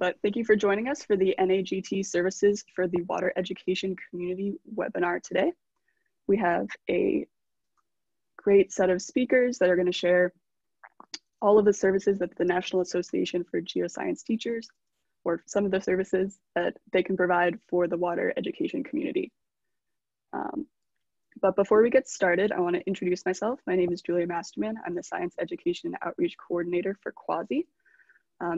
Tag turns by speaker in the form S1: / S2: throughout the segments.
S1: But thank you for joining us for the NAGT Services for the Water Education Community webinar today. We have a great set of speakers that are going to share all of the services that the National Association for Geoscience Teachers, or some of the services that they can provide for the water education community. But before we get started, I want to introduce myself. My name is Julia Masterman. I'm the Science Education and Outreach Coordinator for CUAHSI.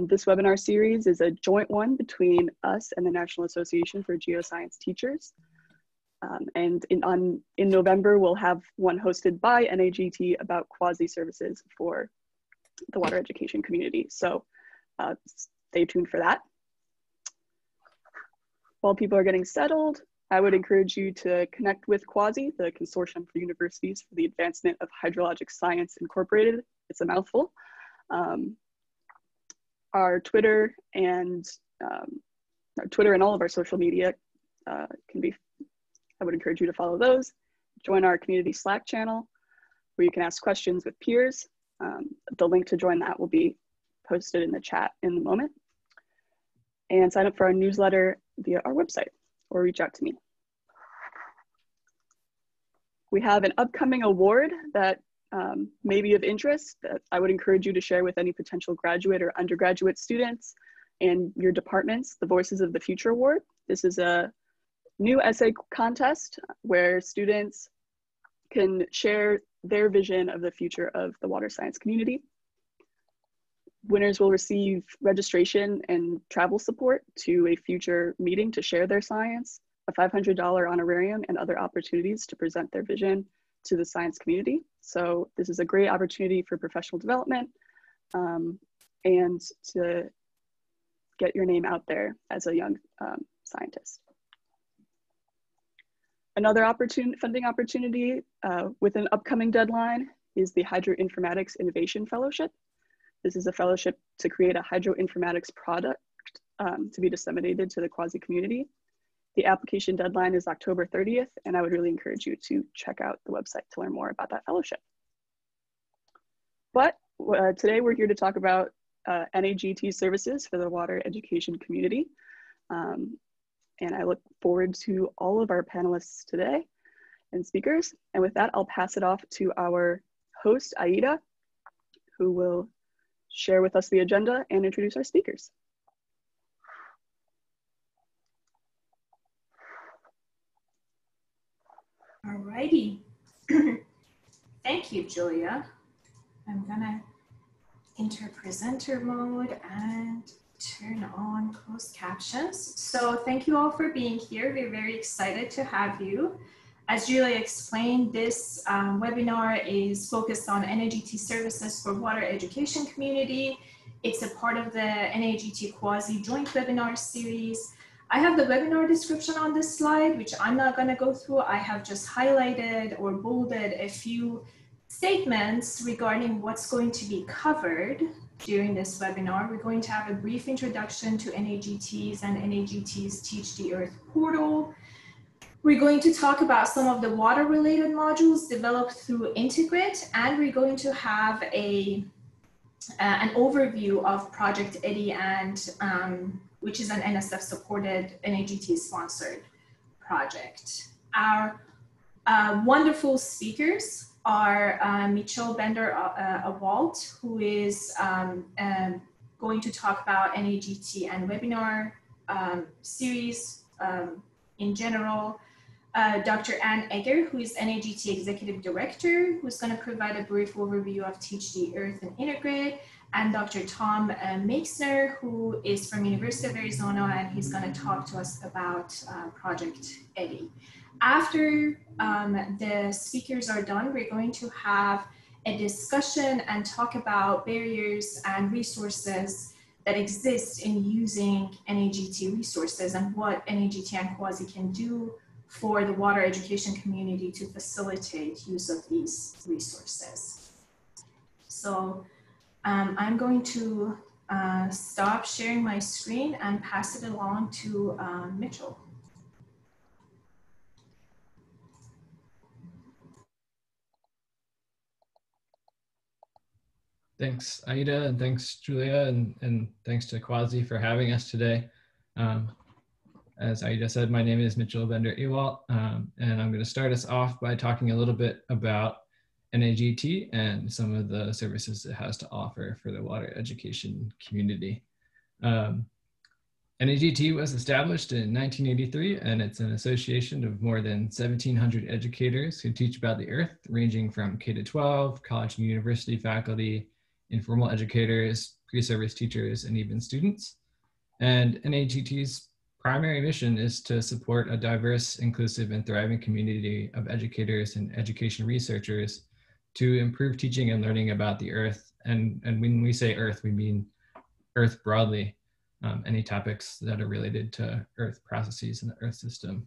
S1: This webinar series is a joint one between us and the National Association for Geoscience Teachers. And in November, we'll have one hosted by NAGT about CUAHSI services for the water education community. So stay tuned for that. While people are getting settled, I would encourage you to connect with CUAHSI, the Consortium for Universities for the Advancement of Hydrologic Science Incorporated. It's a mouthful. Our Twitter and all of our social media I would encourage you to follow those. Join our community Slack channel where you can ask questions with peers. The link to join that will be posted in the chat in a moment. And sign up for our newsletter via our website or reach out to me. We have an upcoming award that may be of interest that I would encourage you to share with any potential graduate or undergraduate students and your departments, the Voices of the Future Award. This is a new essay contest where students can share their vision of the future of the water science community. Winners will receive registration and travel support to a future meeting to share their science, a $500 honorarium, and other opportunities to present their vision to the science community. So this is a great opportunity for professional development and to get your name out there as a young scientist. Another funding opportunity with an upcoming deadline is the Hydroinformatics Innovation Fellowship. This is a fellowship to create a hydroinformatics product to be disseminated to the CUAHSI community. The application deadline is October 30th, and I would really encourage you to check out the website to learn more about that fellowship. But today we're here to talk about NAGT services for the water education community. And I look forward to all of our panelists today and speakers. And with that, I'll pass it off to our host, Aida, who will share with us the agenda and introduce our speakers.
S2: Alrighty. Thank you, Julia. I'm gonna enter presenter mode and turn on closed captions. So thank you all for being here. We're very excited to have you. As Julia explained, this webinar is focused on NAGT services for water education community. It's a part of the NAGT-CUAHSI joint webinar series. I have the webinar description on this slide, which I'm not going to go through. I have just highlighted or bolded a few statements regarding what's going to be covered during this webinar. We're going to have a brief introduction to NAGT's and NAGT's Teach the Earth portal. We're going to talk about some of the water-related modules developed through Integrate, and we're going to have an overview of Project Eddy, and which is an NSF-supported, NAGT-sponsored project. Our wonderful speakers are Michelle Bender-Awalt, who is going to talk about NAGT and webinar series in general. Dr. Ann Egger, who is NAGT Executive Director, who's going to provide a brief overview of Teach the Earth and Integrate, and Dr. Tom Meixner, who is from University of Arizona, and he's going to talk to us about Project Eddy. After the speakers are done, we're going to have a discussion and talk about barriers and resources that exist in using NAGT resources and what NAGT and CUAHSI can do for the water education community to facilitate use of these resources. So I'm going to stop sharing my screen and pass it along to Mitchell.
S3: Thanks, Aida, and thanks, Julia, and thanks to CUAHSI for having us today. As Aida said, my name is Mitchell Bender-Awalt, and I'm going to start us off by talking a little bit about NAGT and some of the services it has to offer for the water education community. NAGT was established in 1983, and it's an association of more than 1,700 educators who teach about the earth, ranging from K-12, college and university faculty, informal educators, pre-service teachers, and even students. And NAGT's primary mission is to support a diverse, inclusive, and thriving community of educators and education researchers to improve teaching and learning about the earth. And when we say earth, we mean earth broadly, any topics that are related to earth processes in the earth system.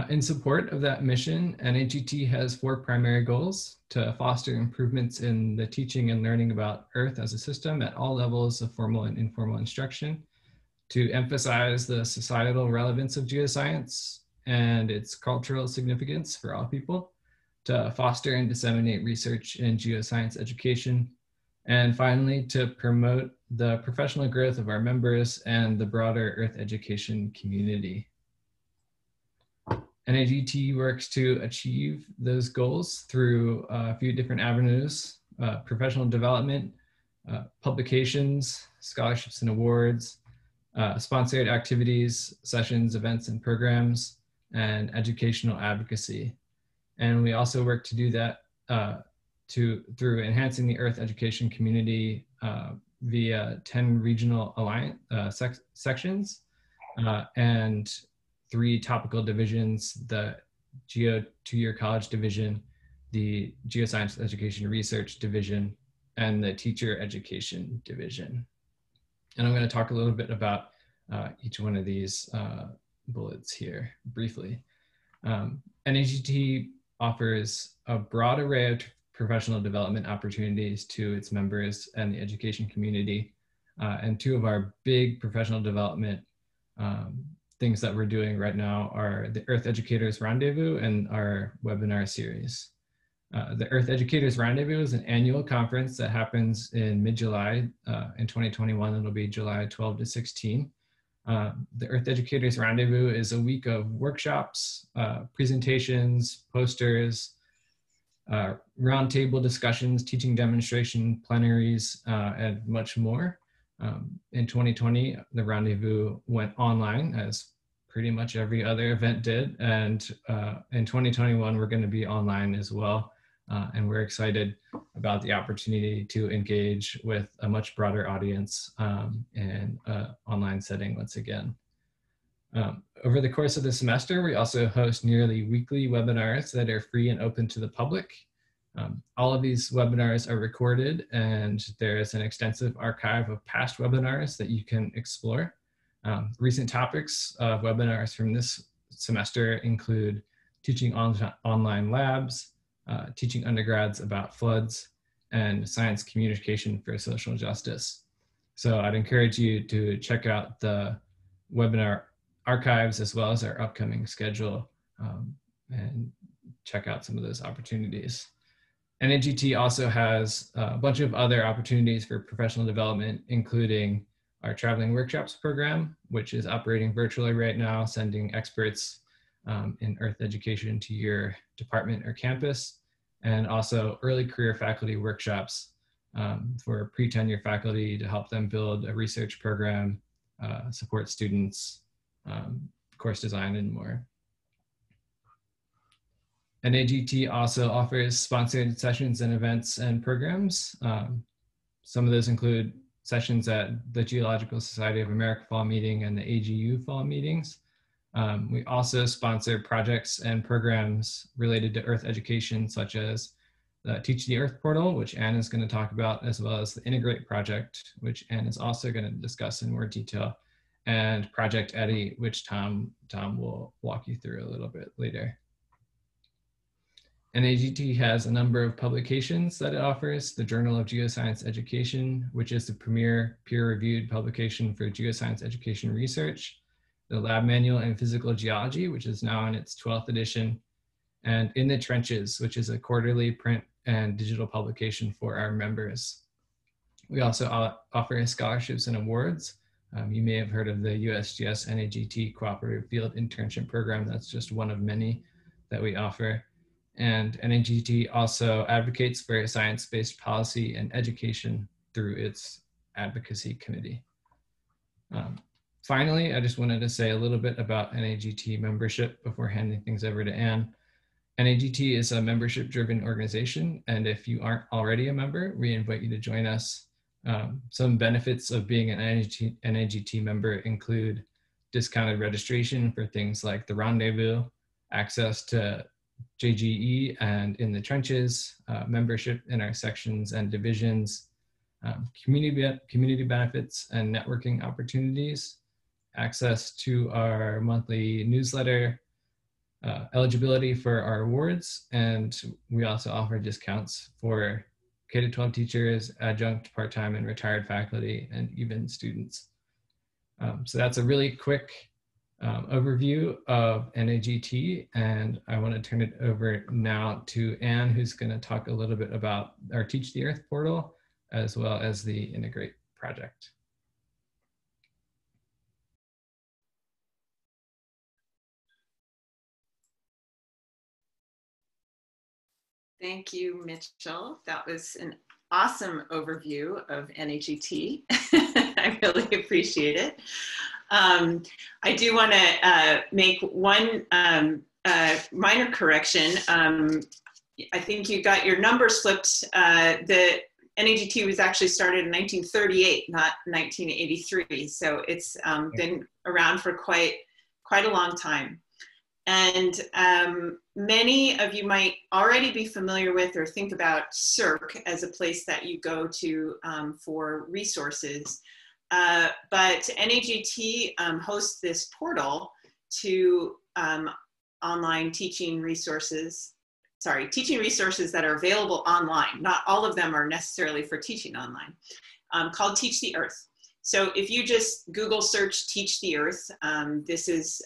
S3: In support of that mission, NAGT has 4 primary goals: to foster improvements in the teaching and learning about Earth as a system at all levels of formal and informal instruction, to emphasize the societal relevance of geoscience and its cultural significance for all people, to foster and disseminate research in geoscience education, and finally, to promote the professional growth of our members and the broader Earth education community. NAGT works to achieve those goals through a few different avenues: professional development, publications, scholarships and awards, sponsored activities, sessions, events, and programs, and educational advocacy. And we also work to do that through enhancing the Earth education community via 10 regional alliance sections and 3 topical divisions: the Geo 2-year college division, the Geoscience Education Research division, and the Teacher Education division. And I'm going to talk a little bit about each one of these bullets here briefly. NAGT offers a broad array of professional development opportunities to its members and the education community. And 2 of our big professional development things that we're doing right now are the Earth Educators Rendezvous and our webinar series. The Earth Educators Rendezvous is an annual conference that happens in mid-July. In 2021, it'll be July 12 to 16. The Earth Educators Rendezvous is a week of workshops, presentations, posters, roundtable discussions, teaching demonstration, plenaries, and much more. In 2020, the Rendezvous went online, as pretty much every other event did. And in 2021, we're going to be online as well. And we're excited about the opportunity to engage with a much broader audience in an online setting once again. Over the course of the semester, we also host nearly weekly webinars that are free and open to the public. All of these webinars are recorded, and there is an extensive archive of past webinars that you can explore. Recent topics of webinars from this semester include teaching online labs, teaching undergrads about floods, and science communication for social justice. So I'd encourage you to check out the webinar archives as well as our upcoming schedule and check out some of those opportunities. NAGT also has a bunch of other opportunities for professional development, including our traveling workshops program, which is operating virtually right now, sending experts in Earth education to your department or campus, and also early career faculty workshops for pre-tenure faculty to help them build a research program, support students, course design, and more. NAGT also offers sponsored sessions and events and programs. Some of those include sessions at the Geological Society of America Fall Meeting and the AGU Fall Meetings. We also sponsor projects and programs related to Earth education, such as the Teach the Earth portal, which Anne is going to talk about, as well as the Integrate project, which Anne is also going to discuss in more detail, and Project Eddie, which Tom will walk you through a little bit later. NAGT has a number of publications that it offers: the Journal of Geoscience Education, which is the premier peer-reviewed publication for geoscience education research, the Lab Manual in Physical Geology, which is now in its 12th edition, and In the Trenches, which is a quarterly print and digital publication for our members. We also offer scholarships and awards. You may have heard of the USGS NAGT Cooperative Field Internship Program. That's just one of many that we offer. And NAGT also advocates for a science-based policy and education through its advocacy committee. Finally, I just wanted to say a little bit about NAGT membership before handing things over to Anne. NAGT is a membership-driven organization, and if you aren't already a member, we invite you to join us. Some benefits of being an NAGT member include discounted registration for things like the Rendezvous, access to JGE and In the Trenches, membership in our sections and divisions, community benefits and networking opportunities, access to our monthly newsletter, eligibility for our awards, and we also offer discounts for K-12 teachers, adjunct, part-time, and retired faculty, and even students. So that's a really quick overview of NAGT, and I want to turn it over now to Anne, who's going to talk a little bit about our Teach the Earth portal, as well as the Integrate project.
S4: Thank you, Mitchell. That was an awesome overview of NAGT. I really appreciate it. I do want to make one minor correction. I think you got your numbers flipped. The NAGT was actually started in 1938, not 1983. So it's been around for quite a long time. And many of you might already be familiar with or think about SERC as a place that you go to for resources. But NAGT hosts this portal to online teaching resources that are available online. Not all of them are necessarily for teaching online, called Teach the Earth. So if you just Google search Teach the Earth, this is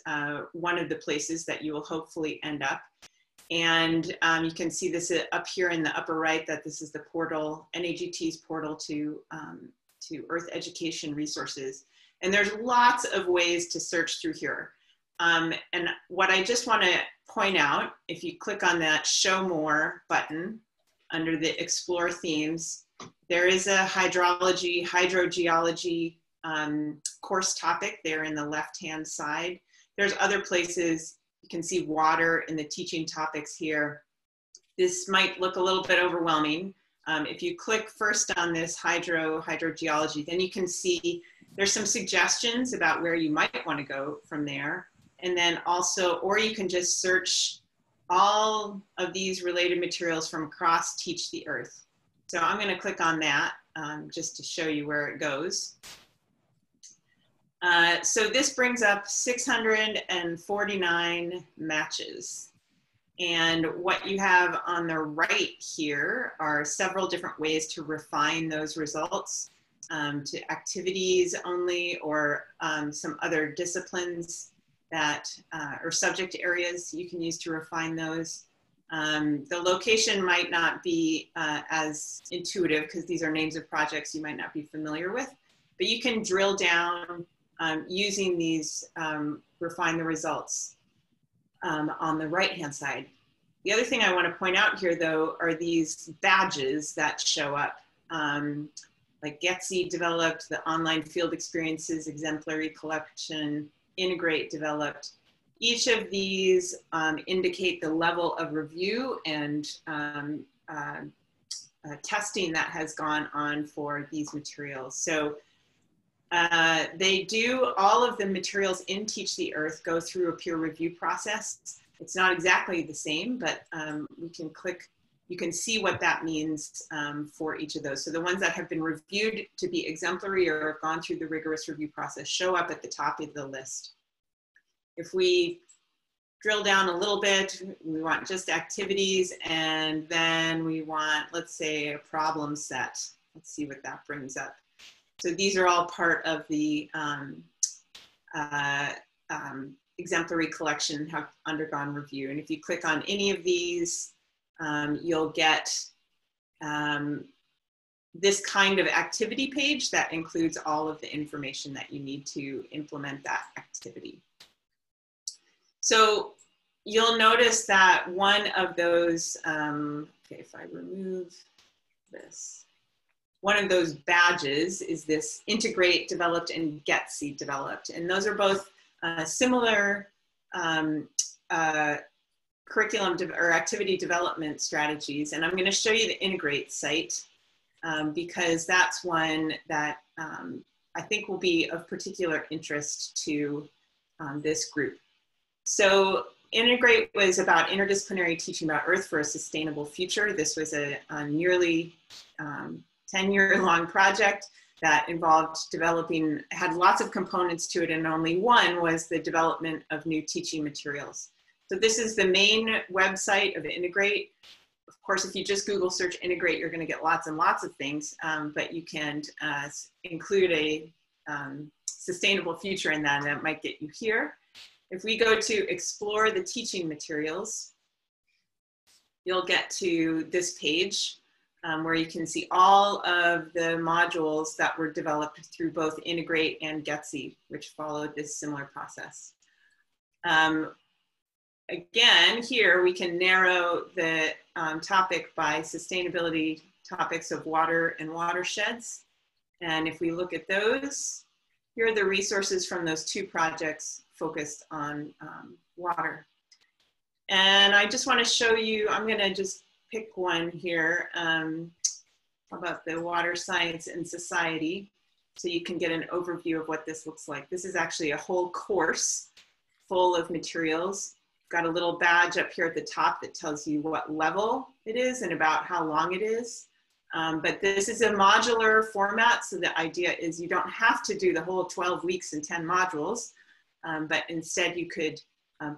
S4: one of the places that you will hopefully end up. And you can see this up here in the upper right, that this is the portal, NAGT's portal to Earth education resources. And there's lots of ways to search through here. And what I just want to point out, if you click on that Show More button under the Explore Themes, there is a hydrogeology course topic there in the left-hand side. There's other places. You can see water in the teaching topics here. This might look a little bit overwhelming. If you click first on this hydrogeology, then you can see there's some suggestions about where you might want to go from there. And then also, or you can just search all of these related materials from across Teach the Earth. So I'm going to click on that just to show you where it goes. So this brings up 649 matches. And what you have on the right here are several different ways to refine those results to activities only, or some other disciplines that, or subject areas you can use to refine those. The location might not be as intuitive because these are names of projects you might not be familiar with, but you can drill down using these refine the results on the right-hand side. The other thing I want to point out here, though, are these badges that show up. Like NAGT-CUAHSI developed, the online field experiences exemplary collection, Integrate developed. Each of these indicate the level of review and testing that has gone on for these materials. So they do, all of the materials in Teach the Earth go through a peer review process. It's not exactly the same, but we can click, you can see what that means for each of those. So the ones that have been reviewed to be exemplary or have gone through the rigorous review process show up at the top of the list. If we drill down a little bit, we want just activities, and then we want, let's say, a problem set. Let's see what that brings up. So these are all part of the exemplary collection, have undergone review. And if you click on any of these, you'll get this kind of activity page that includes all of the information that you need to implement that activity. So you'll notice that one of those, okay, if I remove this, one of those badges is this Integrate Developed and NAGT-CUAHSI Developed. And those are both similar curriculum or activity development strategies. And I'm going to show you the Integrate site because that's one that I think will be of particular interest to this group. So Integrate was about interdisciplinary teaching about Earth for a sustainable future. This was a nearly 10-year-long project that involved developing, had lots of components to it, and only one was the development of new teaching materials. So this is the main website of Integrate. Of course, if you just Google search Integrate, you're going to get lots and lots of things, but you can include a sustainable future in that, and that might get you here. If we go to explore the teaching materials, you'll get to this page where you can see all of the modules that were developed through both Integrate and NAGT-CUAHSI, which followed this similar process. Again, here we can narrow the topic by sustainability topics of water and watersheds. And if we look at those, here are the resources from those two projects focused on water. And I just want to show you, I'm going to just pick one here about the water science and society, so you can get an overview of what this looks like. This is actually a whole course full of materials. Got a little badge up here at the top that tells you what level it is and about how long it is. But this is a modular format, so the idea is you don't have to do the whole 12 weeks and 10 modules, but instead you could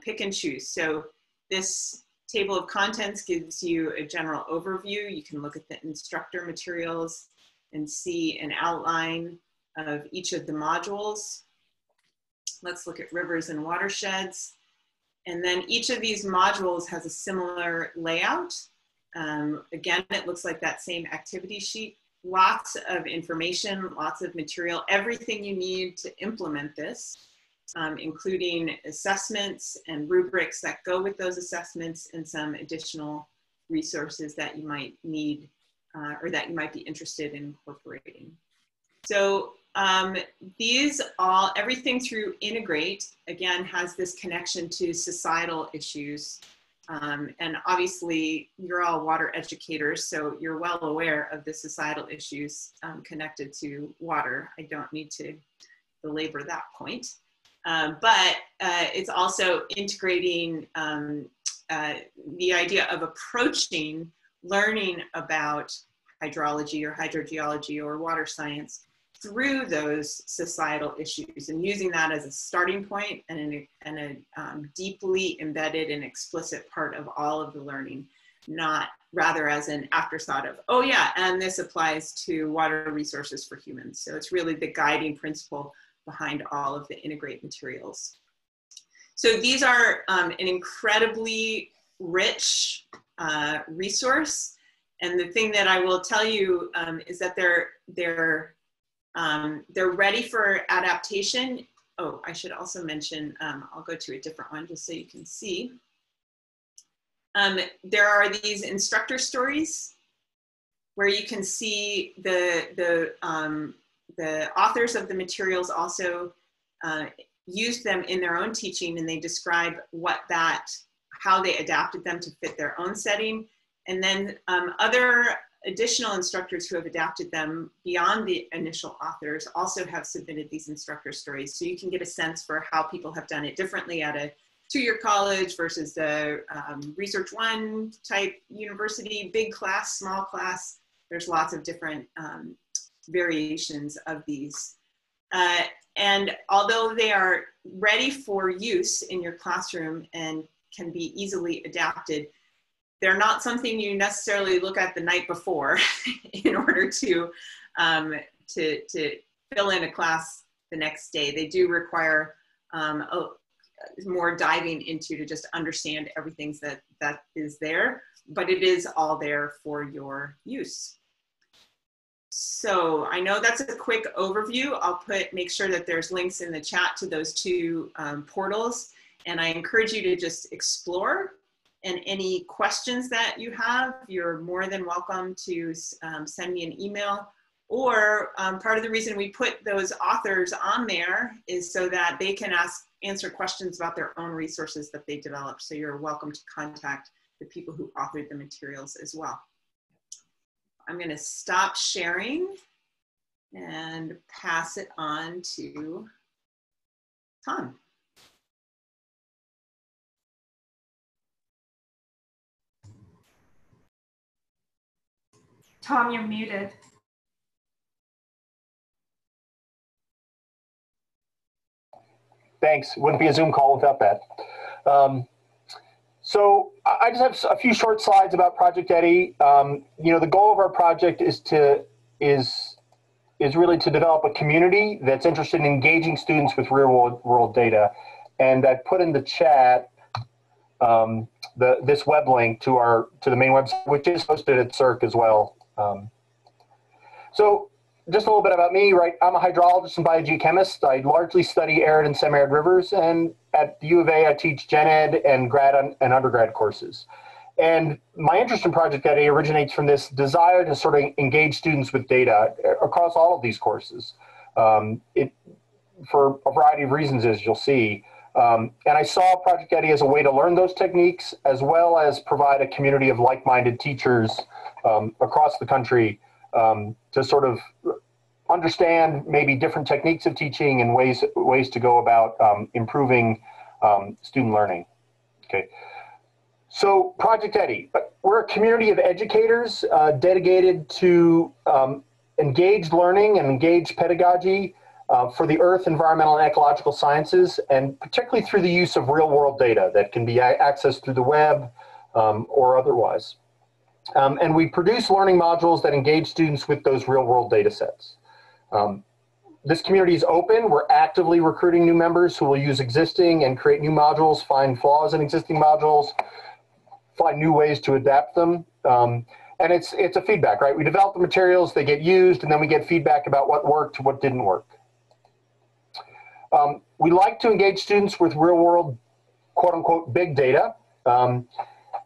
S4: pick and choose. So this table of contents gives you a general overview. You can look at the instructor materials and see an outline of each of the modules. Let's look at rivers and watersheds. And then each of these modules has a similar layout. Again, it looks like that same activity sheet. Lots of information, lots of material, everything you need to implement this, including assessments and rubrics that go with those assessments and some additional resources that you might need or that you might be interested in incorporating. So everything through Integrate, again, has this connection to societal issues. And obviously, you're all water educators, so you're well aware of the societal issues connected to water. I don't need to belabor that point. But it's also integrating the idea of approaching learning about hydrology or hydrogeology or water science through those societal issues, and using that as a starting point and a deeply embedded and explicit part of all of the learning, not rather as an afterthought of, oh yeah, and this applies to water resources for humans. So it's really the guiding principle behind all of the Integrate materials. So these are an incredibly rich resource. And the thing that I will tell you is that they're ready for adaptation. Oh, I should also mention, I'll go to a different one just so you can see. There are these instructor stories where you can see the authors of the materials also used them in their own teaching, and they describe how they adapted them to fit their own setting. And then other additional instructors who have adapted them beyond the initial authors also have submitted these instructor stories. So you can get a sense for how people have done it differently at a two-year college versus the Research 1 type university, big class, small class. There's lots of different variations of these. And although they are ready for use in your classroom and can be easily adapted, they're not something you necessarily look at the night before in order to fill in a class the next day. They do require more diving into to just understand everything that is there, but it is all there for your use. So I know that's a quick overview. I'll make sure that there's links in the chat to those two portals, and I encourage you to just explore. And any questions that you have, you're more than welcome to send me an email. Or part of the reason we put those authors on there is so that they can answer questions about their own resources that they developed. So you're welcome to contact the people who authored the materials as well. I'm going to stop sharing and pass it on to Tom.
S2: Tom, you're muted.
S5: Thanks. Wouldn't be a Zoom call without that. So I just have a few short slides about Project EDDI. You know, the goal of our project is really to develop a community that's interested in engaging students with real world data. And I put in the chat this web link to the main website, which is hosted at SERC as well. So just a little bit about me, right? I'm a hydrologist and biogeochemist. I largely study arid and semi-arid rivers, and at the U of A, I teach gen ed and grad and undergrad courses. And my interest in Project EDDI originates from this desire to sort of engage students with data across all of these courses, for a variety of reasons, as you'll see. And I saw Project EDDI as a way to learn those techniques, as well as provide a community of like-minded teachers across the country to sort of understand maybe different techniques of teaching and ways to go about improving student learning. Okay, so Project EDDI, we're a community of educators dedicated to engaged learning and engaged pedagogy for the earth, environmental, and ecological sciences, and particularly through the use of real-world data that can be accessed through the web or otherwise. And we produce learning modules that engage students with those real-world data sets. This community is open. We're actively recruiting new members who will use existing and create new modules, find flaws in existing modules, find new ways to adapt them. And it's a feedback, right? We develop the materials, they get used, and then we get feedback about what worked, what didn't work. We like to engage students with real-world, quote-unquote, big data. And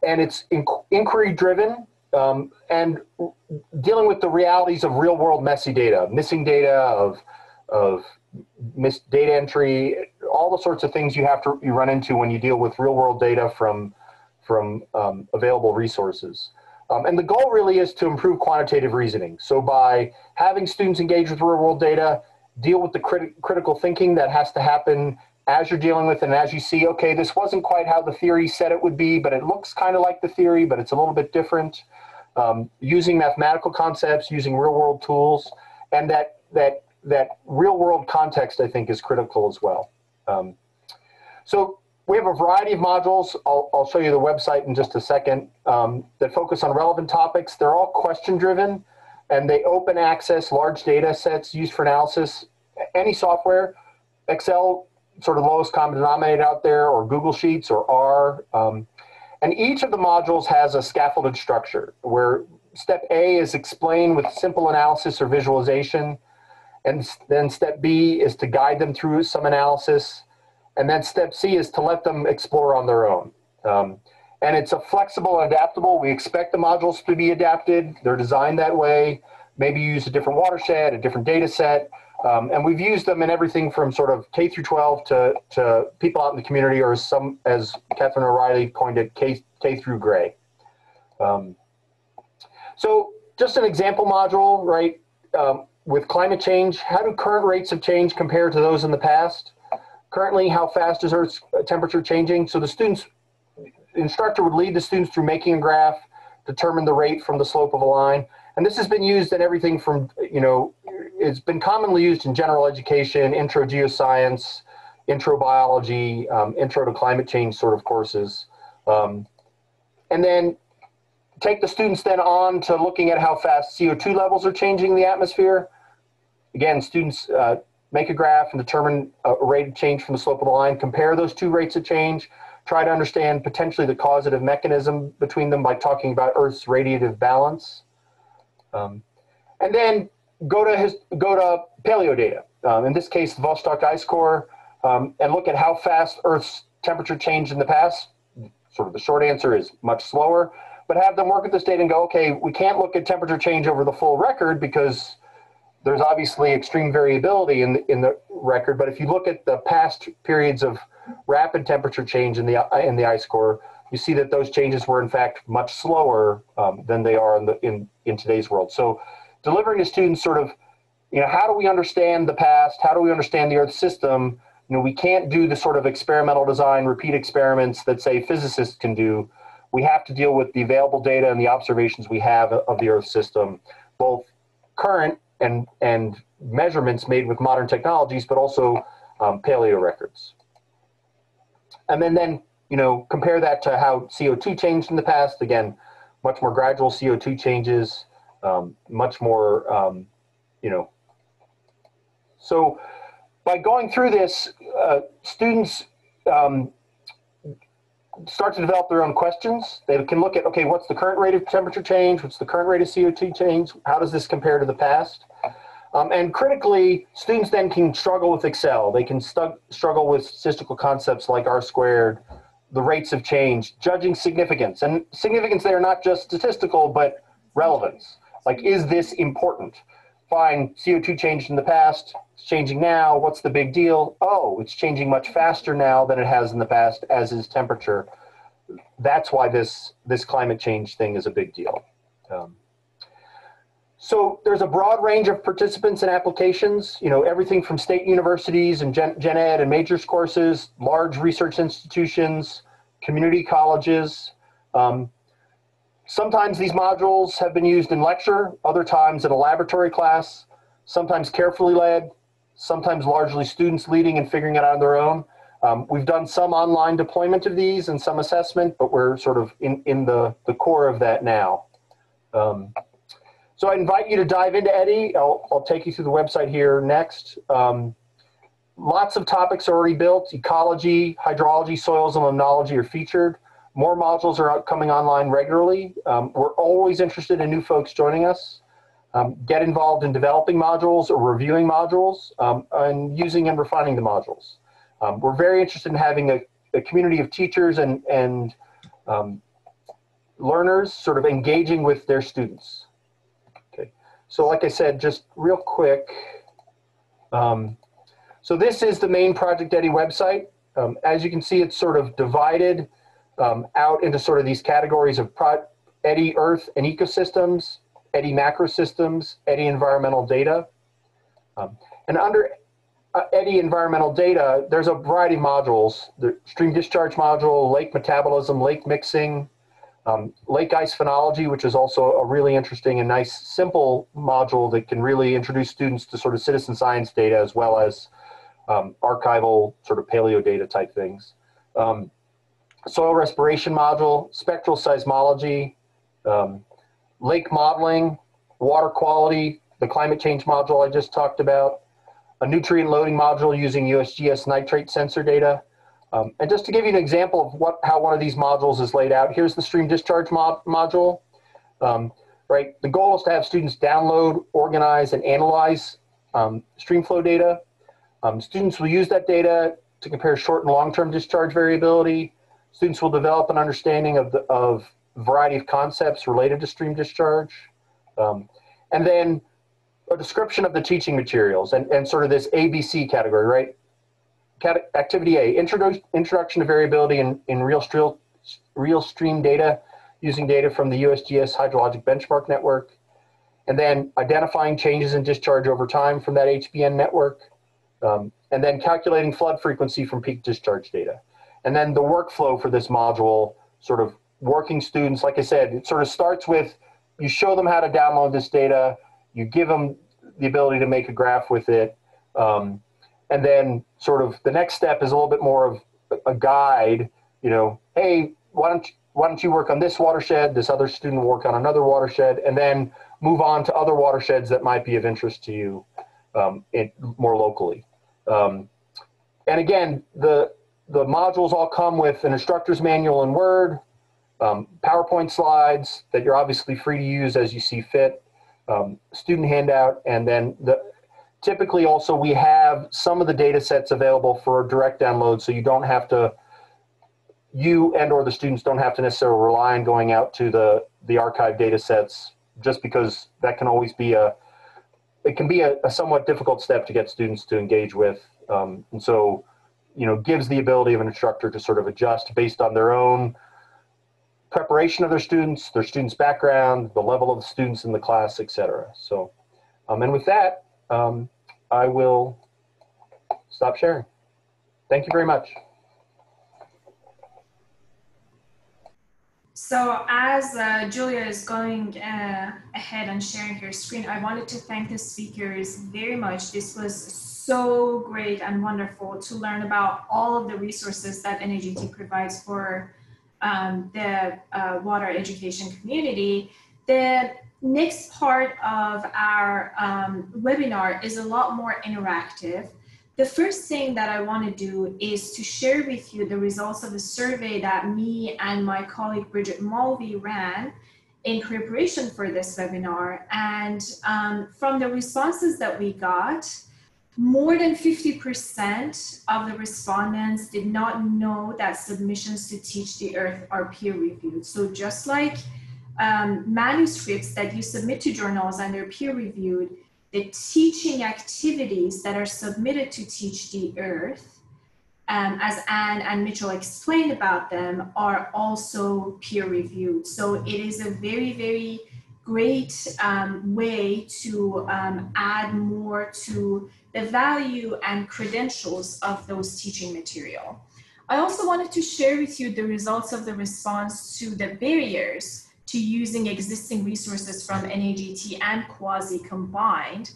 S5: it's inquiry-driven. And dealing with the realities of real-world messy data, missing data, of missed data entry, all the sorts of things you run into when you deal with real-world data from available resources. And the goal really is to improve quantitative reasoning. So by having students engage with real-world data, deal with the critical thinking that has to happen as you're dealing with it, and as you see, okay, this wasn't quite how the theory said it would be, but it looks kind of like the theory, but it's a little bit different. Using mathematical concepts, using real-world tools, and that real-world context, I think, is critical as well. So we have a variety of modules. I'll show you the website in just a second that focus on relevant topics. They're all question-driven, and they open access large data sets used for analysis. Any software, Excel, sort of lowest common denominator out there, or Google Sheets, or R. And each of the modules has a scaffolded structure where step A is explain with simple analysis or visualization. And then step B is to guide them through some analysis. And then step C is to let them explore on their own. And it's a flexible and adaptable. We expect the modules to be adapted. They're designed that way. Maybe use a different watershed, a different data set. And we've used them in everything from sort of K through 12 to people out in the community, or some, as Catherine O'Reilly coined it, K through gray. So just an example module, right? With climate change, how do current rates of change compare to those in the past? Currently, how fast is Earth's temperature changing? So the instructor would lead the students through making a graph, determine the rate from the slope of a line. And this has been used in everything from, it's been commonly used in general education, intro geoscience, intro biology, intro to climate change sort of courses. And then take the students then on to looking at how fast CO2 levels are changing in the atmosphere. Again, students make a graph and determine a rate of change from the slope of the line, compare those two rates of change, try to understand potentially the causative mechanism between them by talking about Earth's radiative balance. And then go to paleo data. In this case, the Vostok ice core, and look at how fast Earth's temperature changed in the past. Sort of the short answer is much slower, but have them work at this data and go, okay, we can't look at temperature change over the full record because there's obviously extreme variability in the record. But if you look at the past periods of rapid temperature change in the ice core, you see that those changes were in fact much slower than they are in today's world. So delivering to students sort of, how do we understand the past? How do we understand the Earth system? We can't do the sort of experimental design, repeat experiments that, say, physicists can do. We have to deal with the available data and the observations we have of the Earth system, both current and measurements made with modern technologies, but also paleo records. And then compare that to how CO2 changed in the past. Again, much more gradual CO2 changes, much more, So by going through this, students start to develop their own questions. They can look at, okay, what's the current rate of temperature change? What's the current rate of CO2 change? How does this compare to the past? And critically, students then can struggle with Excel. They can struggle with statistical concepts like R squared, the rates of change, judging significance. And significance there, not just statistical, but relevance. Like, is this important? Fine, CO2 changed in the past, it's changing now, what's the big deal? Oh, it's changing much faster now than it has in the past, as is temperature. That's why this climate change thing is a big deal. So there's a broad range of participants and applications, everything from state universities and gen ed and majors courses, large research institutions, community colleges. Sometimes these modules have been used in lecture, other times in a laboratory class, sometimes carefully led, sometimes largely students leading and figuring it out on their own. We've done some online deployment of these and some assessment, but we're sort of in the core of that now. So I invite you to dive into EDI. I'll take you through the website here next. Lots of topics are already built. Ecology, hydrology, soils, and limnology are featured. More modules are coming online regularly. We're always interested in new folks joining us. Get involved in developing modules or reviewing modules and using and refining the modules. We're very interested in having a community of teachers and learners sort of engaging with their students. Okay, so like I said, just real quick. So this is the main Project EDI website. As you can see, it's sort of divided out into sort of these categories of EDI Earth and ecosystems, EDI macro systems, EDI environmental data. And under EDI environmental data, there's a variety of modules. The stream discharge module, lake metabolism, lake mixing, lake ice phenology, which is also a really interesting and nice, simple module that can really introduce students to sort of citizen science data as well as archival sort of paleo data type things. Soil respiration module, spectral seismology, lake modeling, water quality, the climate change module I just talked about, a nutrient loading module using USGS nitrate sensor data. And just to give you an example of how one of these modules is laid out, here's the stream discharge module. Right, the goal is to have students download, organize, and analyze stream flow data. Students will use that data to compare short and long-term discharge variability. Students will develop an understanding of a variety of concepts related to stream discharge. And then a description of the teaching materials and sort of this ABC category, right? Activity A, introduction to variability in real stream data using data from the USGS hydrologic benchmark network. And then identifying changes in discharge over time from that HBN network. And then calculating flood frequency from peak discharge data. And then the workflow for this module, sort of working students, like I said, it sort of starts with, you show them how to download this data, you give them the ability to make a graph with it, and then sort of the next step is a little bit more of a guide, hey, why don't you work on this watershed, this other student will work on another watershed, and then move on to other watersheds that might be of interest to you. more locally. And again, the modules all come with an instructor's manual in Word, PowerPoint slides that you're obviously free to use as you see fit, student handout, and then typically also we have some of the data sets available for direct download, so you don't have to, you and or the students don't have to necessarily rely on going out to the archive data sets, just because that can always be it can be a somewhat difficult step to get students to engage with. And so, you know, gives the ability of an instructor to sort of adjust based on their own preparation of their students' background, the level of the students in the class, et cetera. So, and with that, I will stop sharing. Thank you very much.
S2: So as Julia is going ahead and sharing her screen, I wanted to thank the speakers very much. This was so great and wonderful to learn about all of the resources that NAGT provides for the water education community. The next part of our webinar is a lot more interactive. The first thing that I want to do is to share with you the results of a survey that me and my colleague Bridget Mulvey ran in preparation for this webinar. And from the responses that we got, more than 50% of the respondents did not know that submissions to Teach the Earth are peer-reviewed. So just like manuscripts that you submit to journals and they're peer-reviewed, the teaching activities that are submitted to Teach the Earth, as Anne and Mitchell explained about them, are also peer-reviewed. So it is a very, very great way to add more to the value and credentials of those teaching material. I also wanted to share with you the results of the response to the barriers to using existing resources from NAGT and CUAHSI combined.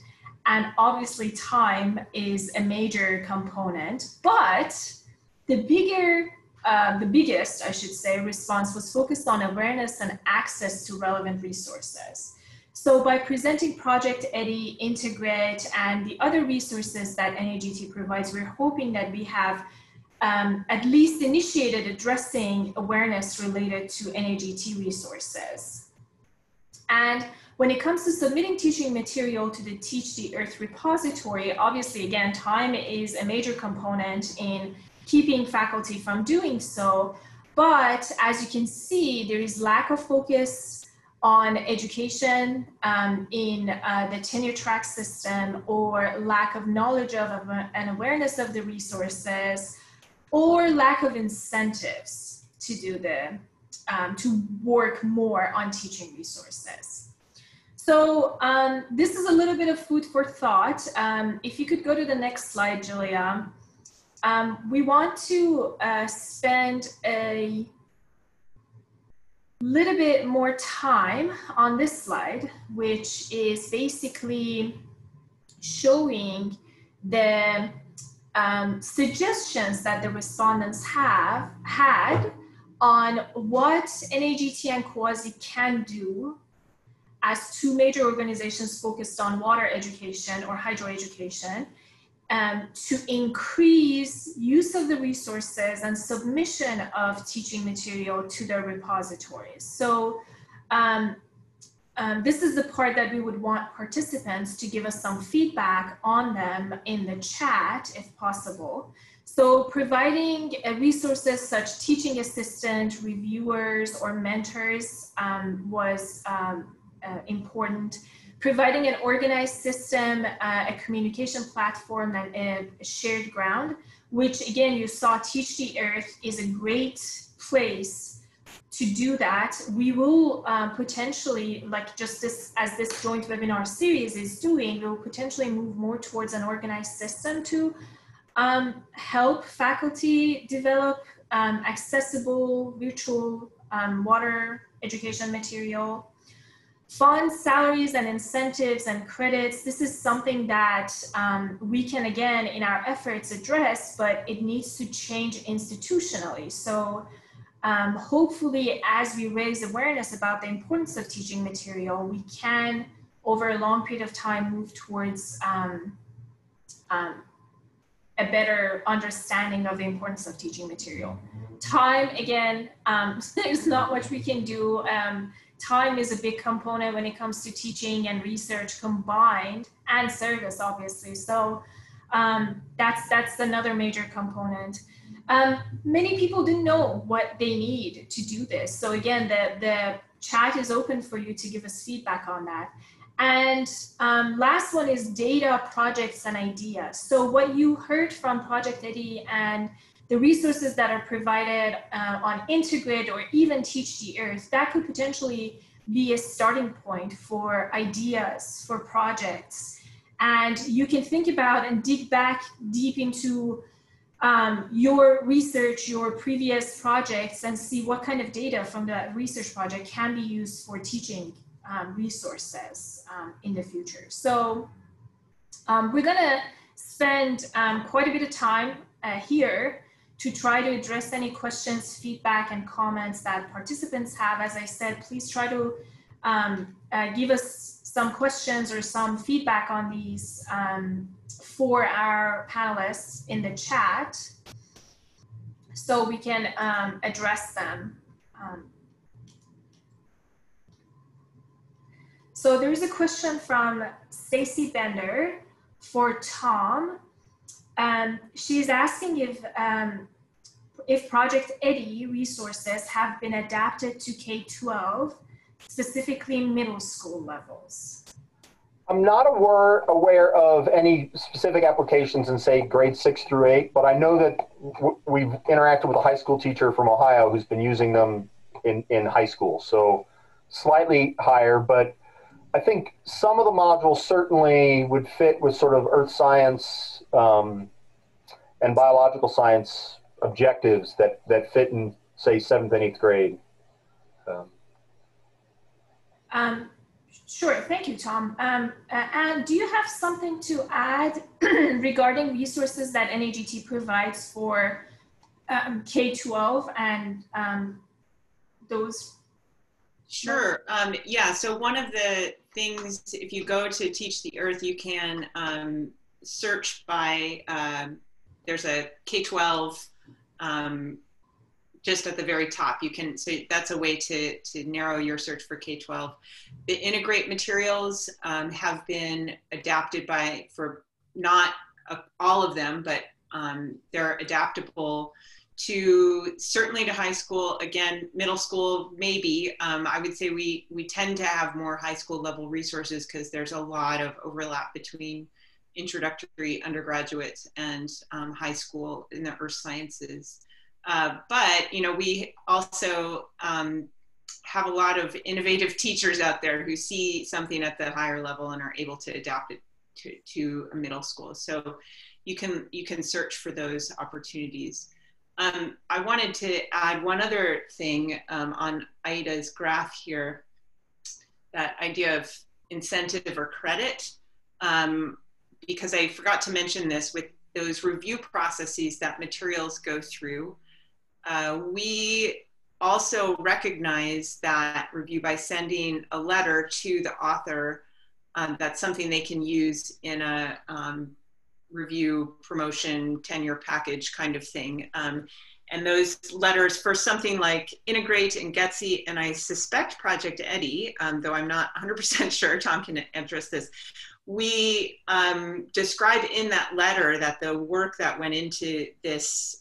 S2: And obviously time is a major component, but the biggest, I should say, response was focused on awareness and access to relevant resources. So by presenting Project EDDI, Integrate, and the other resources that NAGT provides, we're hoping that we have at least initiated addressing awareness related to NAGT resources. And when it comes to submitting teaching material to the Teach the Earth repository, obviously, again, time is a major component in keeping faculty from doing so. But as you can see, there is lack of focus on education in the tenure track system, or lack of knowledge of and awareness of the resources, or lack of incentives to do to work more on teaching resources. So this is a little bit of food for thought. If you could go to the next slide, Julia. We want to spend a little bit more time on this slide, which is basically showing the suggestions that the respondents had on what NAGT and CUAHSI can do as two major organizations focused on water education or hydro education, to increase use of the resources and submission of teaching material to their repositories. So this is the part that we would want participants to give us some feedback on them in the chat, if possible. So providing resources such teaching assistant, reviewers, or mentors was important. Providing an organized system, a communication platform, and a shared ground, which again, you saw Teach the Earth is a great place to do that. We will potentially, like just this, as this joint webinar series is doing, we'll potentially move more towards an organized system to help faculty develop accessible virtual water education material. Funds, salaries, and incentives and credits. This is something that we can, again, in our efforts address, but it needs to change institutionally. So hopefully, as we raise awareness about the importance of teaching material, we can, over a long period of time, move towards a better understanding of the importance of teaching material. Time, again, there's not much we can do. Time is a big component when it comes to teaching and research combined, and service, obviously. So that's another major component. Many people didn't know what they need to do this. So again, the chat is open for you to give us feedback on that. And last one is data, projects, and ideas. So what you heard from Project Eddie and the resources that are provided on Integrid or even Teach the Earth, that could potentially be a starting point for ideas, for projects. And you can think about and dig back deep into your research, your previous projects, and see what kind of data from that research project can be used for teaching resources in the future. So we're gonna spend quite a bit of time here to try to address any questions, feedback, and comments that participants have. As I said, please try to give us some questions or some feedback on these for our panelists in the chat so we can address them. So there is a question from Stacy Bender for Tom. She's asking if Project Eddie resources have been adapted to K-12, specifically middle school levels.
S5: I'm not aware of any specific applications in, say, grades 6 through 8, but I know that we've interacted with a high school teacher from Ohio who's been using them in high school. So slightly higher, but I think some of the modules certainly would fit with sort of earth science and biological science objectives that fit in, say, 7th and 8th grade.
S2: Sure, thank you, Tom. And do you have something to add regarding resources that NAGT provides for K-12 and those?
S4: Sure. Yeah, so one of the things, if you go to Teach the Earth, you can search by, there's a K-12 just at the very top. You can, so that's a way to narrow your search for K-12. The integrate materials have been adapted for not all of them, but they're adaptable to certainly to high school, again, middle school, maybe. I would say we tend to have more high school level resources because there's a lot of overlap between introductory undergraduates and high school in the earth sciences. But, you know, we also have a lot of innovative teachers out there who see something at the higher level and are able to adapt it to a middle school. So you can search for those opportunities. I wanted to add one other thing on Aida's graph here, that idea of incentive or credit, because I forgot to mention this with those review processes that materials go through. We also recognize that review by sending a letter to the author. That's something they can use in a review, promotion, tenure package kind of thing. And those letters for something like Integrate and NAGT-CUAHSI, and I suspect Project Eddie, though I'm not 100% sure, Tom can address this. We describe in that letter that the work that went into this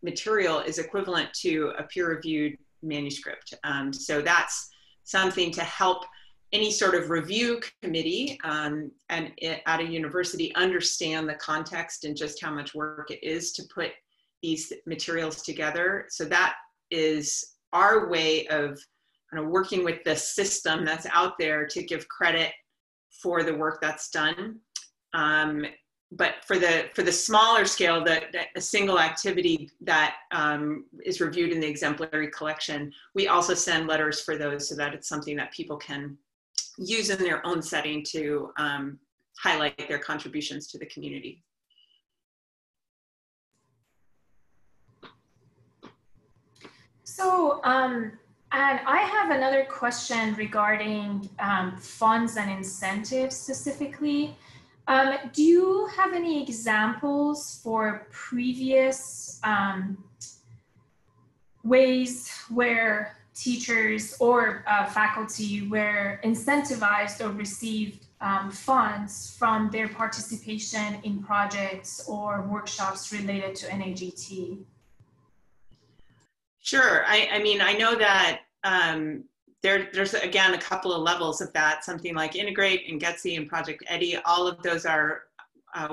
S4: material is equivalent to a peer-reviewed manuscript. So that's something to help any sort of review committee and at a university understand the context and just how much work it is to put these materials together. So that is our way of kind of working with the system that's out there to give credit for the work that's done. But for the smaller scale, a single activity that is reviewed in the exemplary collection, we also send letters for those so that it's something that people can use in their own setting to highlight their contributions to the community.
S2: So, and I have another question regarding funds and incentives specifically. Do you have any examples for previous ways where teachers or faculty were incentivized or received funds from their participation in projects or workshops related to NAGT?
S4: Sure. I mean, I know that there's, again, a couple of levels of that. Something like Integrate and NAGT-CUAHSI and Project EDDI, all of those are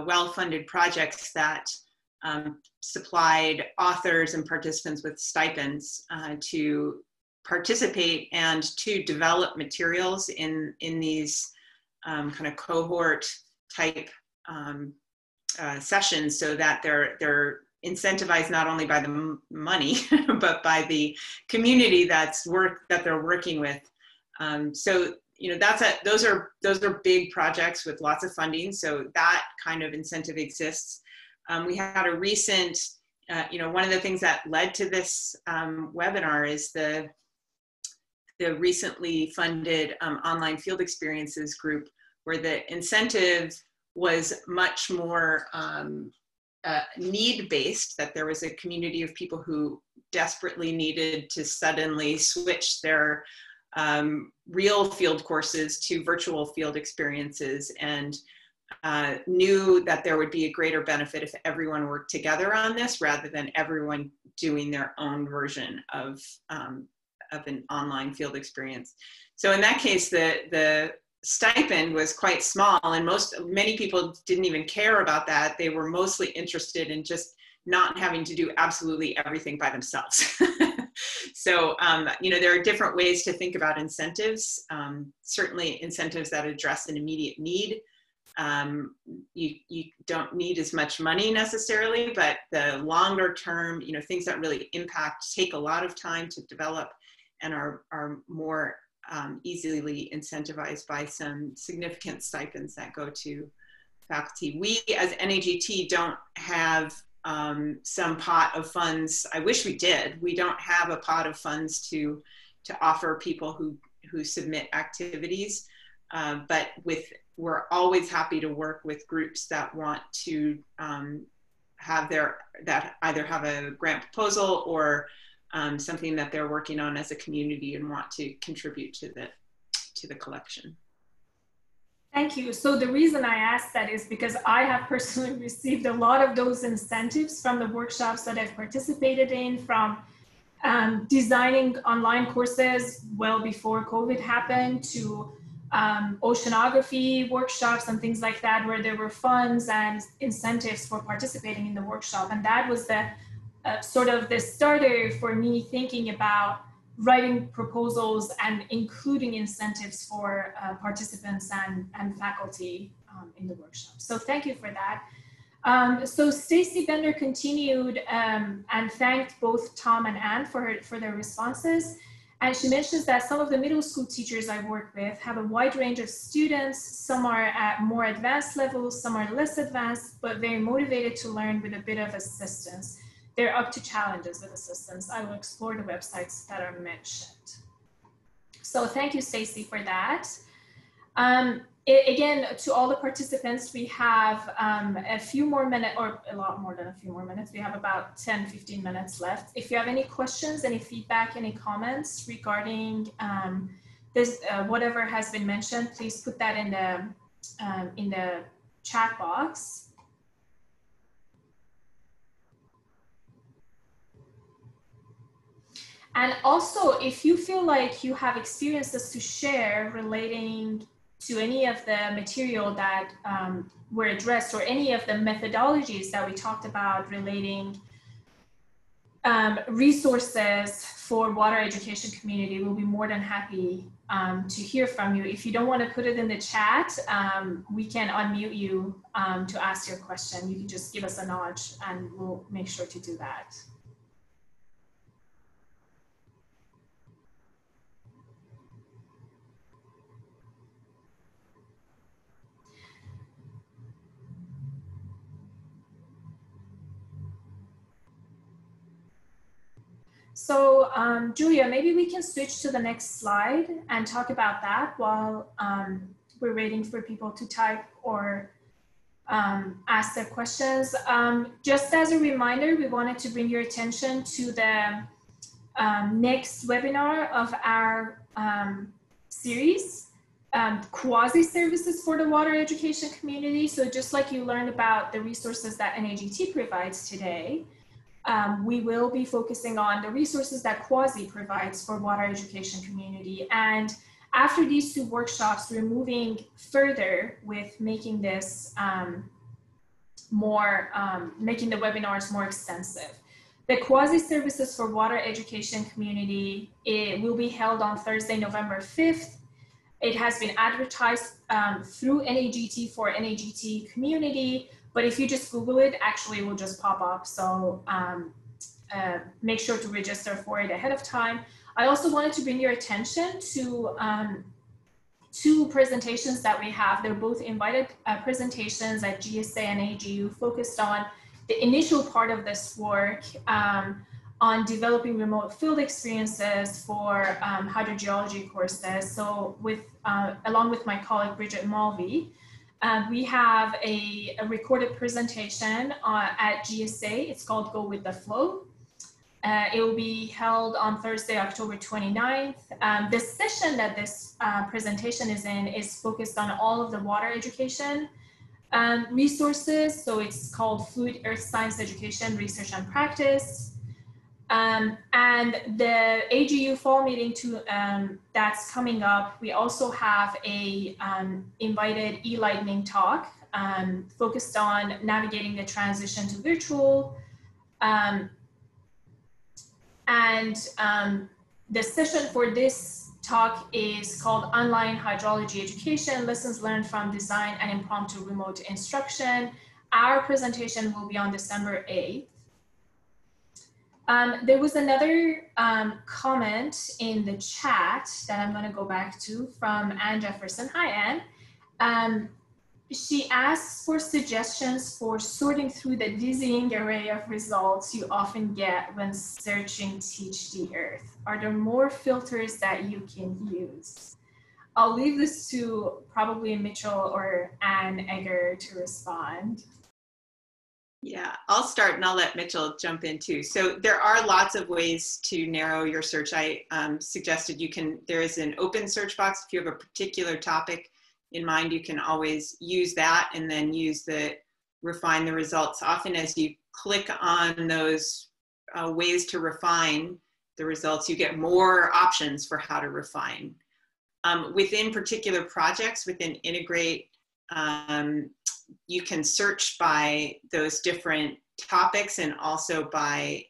S4: well-funded projects that supplied authors and participants with stipends to participate and to develop materials in these kind of cohort type sessions, so that they're incentivized not only by the money but by the community that they're working with. So you know, those are big projects with lots of funding, so that kind of incentive exists. We had a recent, you know, one of the things that led to this webinar is the recently funded online field experiences group, where the incentive was much more need-based, that there was a community of people who desperately needed to suddenly switch their real field courses to virtual field experiences, and knew that there would be a greater benefit if everyone worked together on this rather than everyone doing their own version of an online field experience. So in that case, the stipend was quite small, and many people didn't even care about that. They were mostly interested in just not having to do absolutely everything by themselves. So, you know, there are different ways to think about incentives. Certainly incentives that address an immediate need. You don't need as much money necessarily, but the longer term, you know, things that really impact take a lot of time to develop and are more easily incentivized by some significant stipends that go to faculty. We as NAGT don't have some pot of funds. I wish we did. We don't have a pot of funds to offer people who submit activities, but we're always happy to work with groups that want to that either have a grant proposal or something that they're working on as a community and want to contribute to the collection.
S2: Thank you. So the reason I asked that is because I have personally received a lot of those incentives from the workshops that I've participated in, from designing online courses well before COVID happened, to oceanography workshops and things like that, where there were funds and incentives for participating in the workshop. And that was the sort of the starter for me thinking about writing proposals and including incentives for participants and faculty in the workshop. So thank you for that. So Stacy Bender continued and thanked both Tom and Anne for their responses. And she mentions that some of the middle school teachers I work with have a wide range of students. Some are at more advanced levels, some are less advanced, but very motivated to learn with a bit of assistance. They're up to challenges with assistance. I will explore the websites that are mentioned. So thank you, Stacy, for that. Again, to all the participants, we have a few more minutes, or a lot more than a few more minutes. We have about 10, 15 minutes left. If you have any questions, any feedback, any comments regarding this, whatever has been mentioned, please put that in the chat box. And also, if you feel like you have experiences to share relating to any of the material that were addressed, or any of the methodologies that we talked about relating resources for water education community, we'll be more than happy to hear from you. If you don't want to put it in the chat, we can unmute you to ask your question. You can just give us a nudge and we'll make sure to do that. So Julia, maybe we can switch to the next slide and talk about that while we're waiting for people to type or ask their questions. Just as a reminder, we wanted to bring your attention to the next webinar of our series, quasi-services for the water education community. So just like you learned about the resources that NAGT provides today, we will be focusing on the resources that quasi provides for water education community. And after these two workshops, we're moving further with making this making the webinars more extensive. The quasi-services for water education community, it will be held on Thursday, November 5th. It has been advertised through NAGT for NAGT community, but if you just Google it, actually it will just pop up. So make sure to register for it ahead of time. I also wanted to bring your attention to two presentations that we have. They're both invited presentations at GSA and AGU, focused on the initial part of this work on developing remote field experiences for hydrogeology courses. So along with my colleague Bridget Mulvey, we have a recorded presentation at GSA. It's called Go With The Flow. It will be held on Thursday, October 29th. The session that this presentation is in is focused on all of the water education resources. So it's called Fluid Earth Science Education, Research and Practice. And the AGU fall meeting that's coming up, we also have a invited e-lightning talk focused on navigating the transition to virtual. The session for this talk is called Online Hydrology Education, Lessons Learned from Design and Impromptu Remote Instruction. Our presentation will be on December 8th. There was another comment in the chat that I'm going to go back to from Ann Jefferson. Hi, Ann. She asks for suggestions for sorting through the dizzying array of results you often get when searching Teach the Earth. Are there more filters that you can use? I'll leave this to probably Mitchell or Ann Egger to respond.
S4: Yeah, I'll start and I'll let Mitchell jump in too. So there are lots of ways to narrow your search. I suggested there is an open search box. If you have a particular topic in mind, you can always use that and then use refine the results. Often as you click on those ways to refine the results, you get more options for how to refine. Within particular projects, within Integrate, you can search by those different topics and also by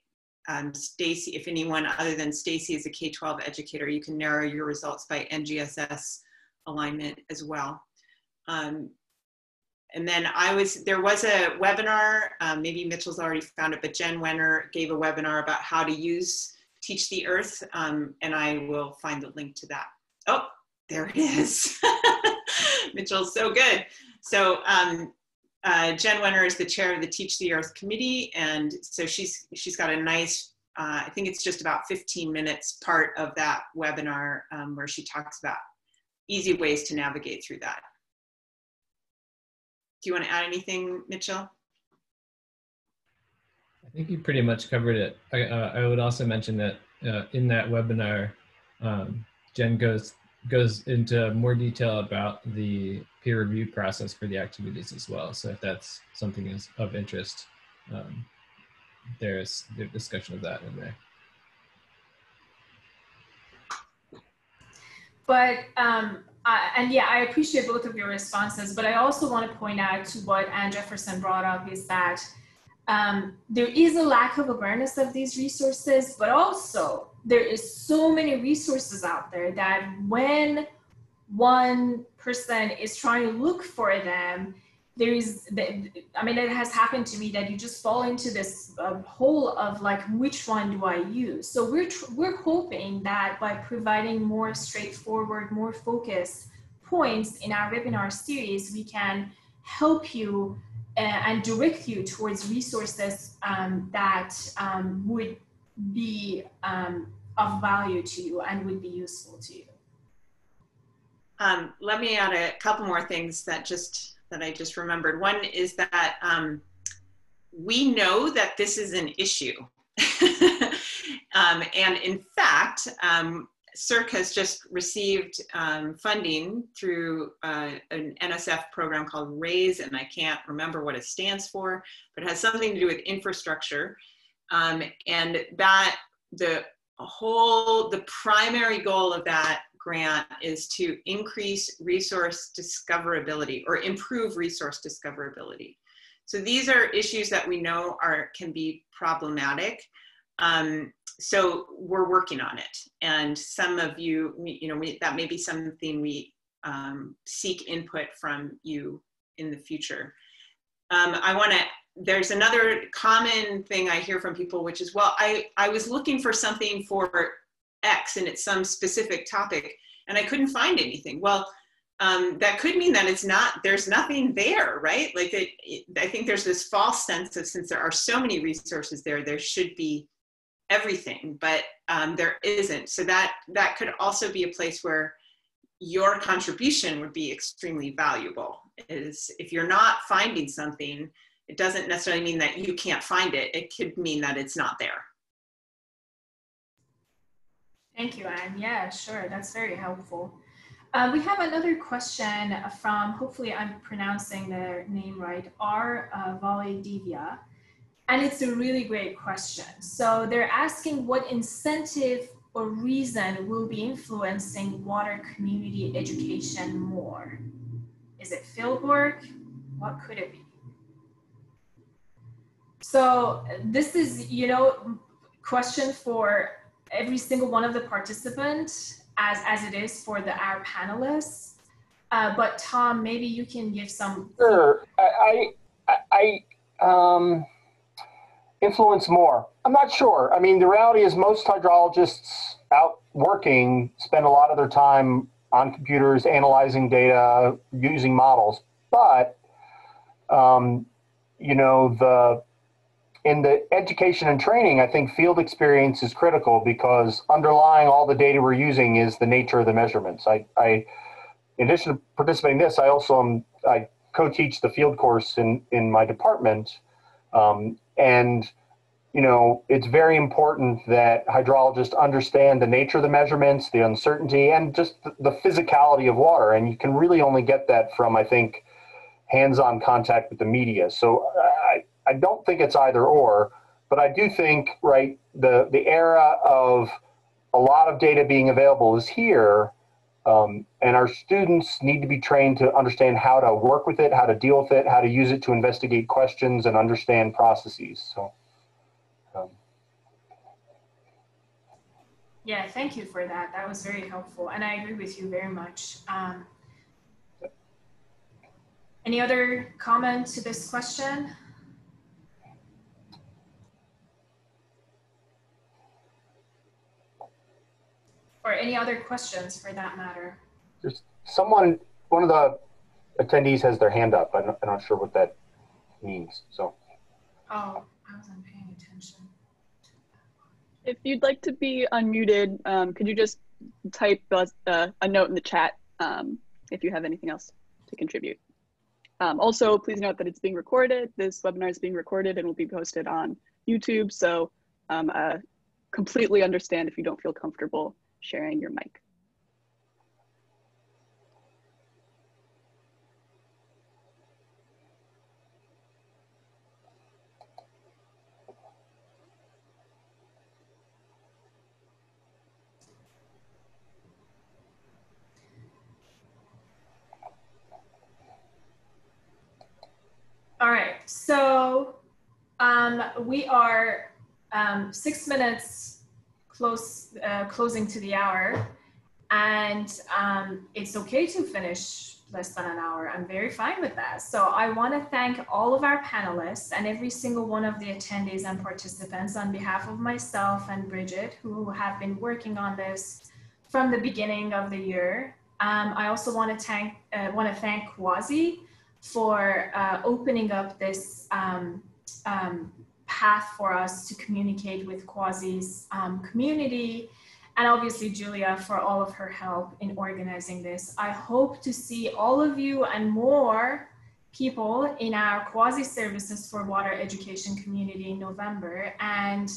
S4: Stacy. If anyone other than Stacy is a K-12 educator, you can narrow your results by NGSS alignment as well. And then there was a webinar, maybe Mitchell's already found it, but Jen Wenner gave a webinar about how to use Teach the Earth, and I will find the link to that. Oh, there it is. Mitchell's so good. So Jen Wenner is the chair of the Teach the Earth committee, and so she's got a nice, I think it's just about 15 minutes part of that webinar where she talks about easy ways to navigate through that. Do you want to add anything, Mitchell?
S3: I think you pretty much covered it. I would also mention that in that webinar, Jen goes into more detail about the peer review process for the activities as well. So if that's something is of interest, there's the discussion of that in there.
S2: But, and yeah, I appreciate both of your responses, but I also want to point out to what Ann Jefferson brought up is that there is a lack of awareness of these resources, but also there is so many resources out there that when one person is trying to look for them, I mean, it has happened to me that you just fall into this hole of like, which one do I use? So we're hoping that by providing more straightforward, more focused points in our webinar series, we can help you and direct you towards resources that would be of value to you and would be useful to you.
S4: Let me add a couple more things that that I just remembered. One is that we know that this is an issue. And in fact, SERC has just received funding through an NSF program called RAISE, and I can't remember what it stands for, but it has something to do with infrastructure. And that the primary goal of that grant is to increase resource discoverability or improve resource discoverability. So these are issues that we know can be problematic. So we're working on it, and some of you, that may be something we seek input from you in the future. There's another common thing I hear from people, which is, well, I was looking for something for X and it's some specific topic and I couldn't find anything. Well, that could mean that there's nothing there, right? Like I think there's this false sense of, since there are so many resources there should be everything, but there isn't. So that could also be a place where your contribution would be extremely valuable. Is if you're not finding something, it doesn't necessarily mean that you can't find it. It could mean that it's not there.
S2: Thank you, Anne. Yeah, sure. That's very helpful. We have another question from, hopefully I'm pronouncing their name right, R. Valedivia. And it's a really great question. So they're asking what incentive or reason will be influencing water community education more? Is it fieldwork? What could it be? So this is, question for every single one of the participants, as it is for our panelists. But Tom, maybe you can give some.
S5: Sure. I influence more. I'm not sure. I mean, the reality is most hydrologists out working spend a lot of their time on computers, analyzing data, using models. But, in the education and training, I think field experience is critical because underlying all the data we're using is the nature of the measurements. In addition to participating in this, I co-teach the field course in my department. It's very important that hydrologists understand the nature of the measurements, the uncertainty, and just the physicality of water. And you can really only get that from, I think, hands-on contact with the media. So I don't think it's either or, but I do think, right, the era of a lot of data being available is here, and our students need to be trained to understand how to work with it, how to deal with it, how to use it to investigate questions and understand processes. So.
S2: Yeah, thank you for that. That was very helpful, and I agree with you very much. Any other comment to this question? Or any other questions for that matter?
S5: There's one of the attendees has their hand up. I'm not sure what that means, so.
S2: Oh, I wasn't paying attention.
S1: If you'd like to be unmuted, could you just type a note in the chat if you have anything else to contribute. Also, please note that it's being recorded. This webinar is being recorded and will be posted on YouTube, so completely understand if you don't feel comfortable sharing your mic.
S2: All right, so we are 6 minutes closing to the hour, and it's okay to finish less than an hour. I'm very fine with that. So I want to thank all of our panelists and every single one of the attendees and participants on behalf of myself and Bridget, who have been working on this from the beginning of the year. I also want to thank CUAHSI for opening up this path for us to communicate with CUAHSI's community, and obviously Julia for all of her help in organizing this. I hope to see all of you and more people in our quasi services for water education community in November. And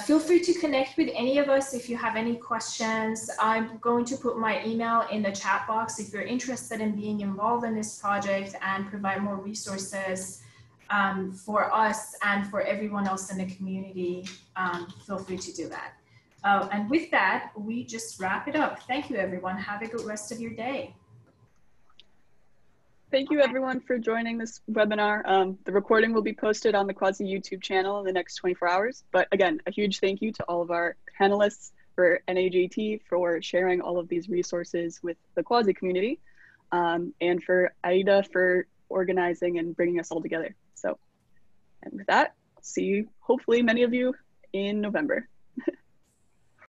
S2: feel free to connect with any of us if you have any questions. I'm going to put my email in the chat box if you're interested in being involved in this project and provide more resources for us and for everyone else in the community. Feel free to do that. And with that, we just wrap it up. Thank you, everyone. Have a good rest of your day.
S1: Thank you, everyone, for joining this webinar. The recording will be posted on the Quasi YouTube channel in the next 24 hours. But again, a huge thank you to all of our panelists for NAGT for sharing all of these resources with the Quasi community, and for Aida for organizing and bringing us all together. So, and with that, see hopefully many of you in November.